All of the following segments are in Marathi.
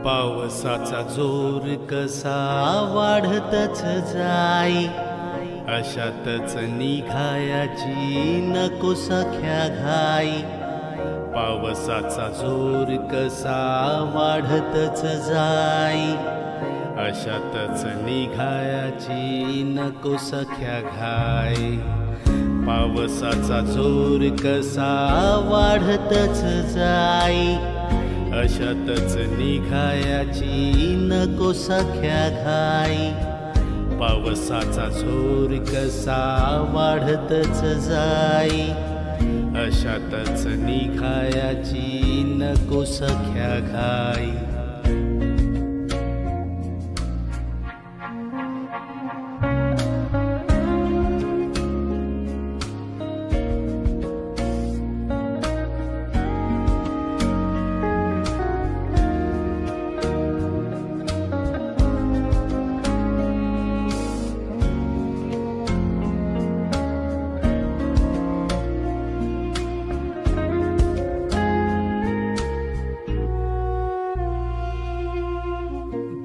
पावसाचा जोर कसा वाढतच जाई, अशातच निघायाची नको सख्या घाई। पावसाचा जोर कसा वाढतच जाई, अशातच निघायाची नको सख्या घाई। पावसाचा जोर कसा वाढतच जाई, अशातच निघायाची नको सख्या घाई। पावसाचा जोर कसा वाढतच जाई, अशातच निघायाची नको सख्या घाई।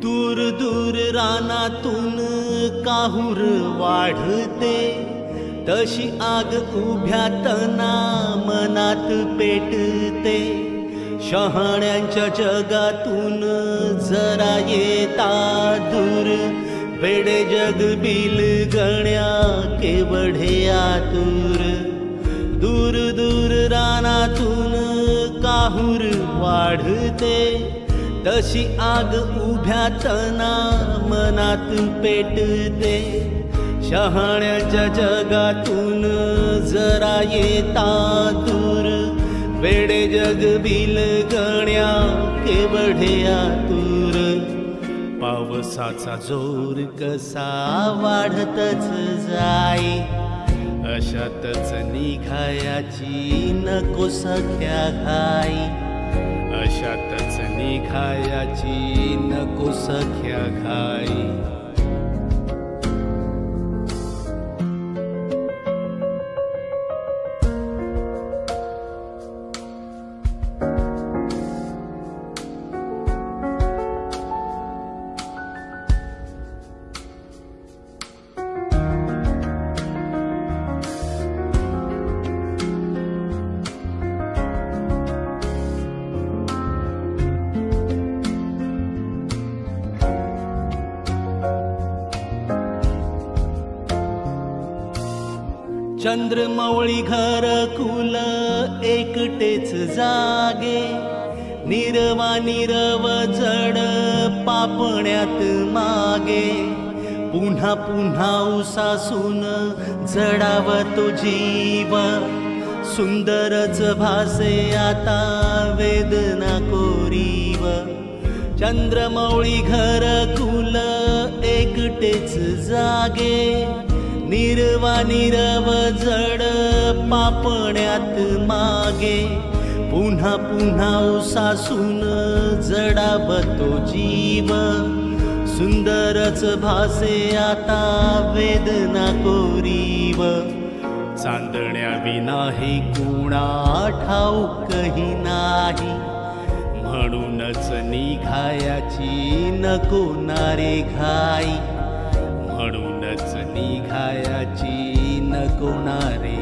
दूर दूर रानातून काहूर वाढते, तशी आग उभ्या तना मनात पेटते। शहाण्यांच्या जगातून जरा येता दूर, वेडे जग बिल गण्या केवढे आतुर। दूर दूर रानातून काहूर वाढते, तशी आग उभ्या तना मनात पेटते। शहाण्याच्या जगातून जरा येता दूर, वेडे जग बिल गण्या केवढे आतुर। पावसाचा जोर कसा वाढतच जाई, अशातच निघायाची नको सख्या घाई। अशातच निघायाची नको सख्या घाई। चंद्रमौळी घरकुल एकटेच जागे, निरवा निरव जड पापण्यात मागे। पुन्हा पुन्हा उसासून जडावतो जीव, सुंदरच भासे आता वेदना कोरीव। चंद्रमौळी घरकुल एकटेच जागे, निरवा निरव जड पापण्यात मागे। पुन्हा पुन्हा उसासून जडावतो जीव, सुंदरच भासे आता वेदना कोरीव। चांदण्या विना हे कुणा ठाऊकही नाही, म्हणूनच निघायाची नको नारे घाई। म्हणूनच निघायाची नको नारे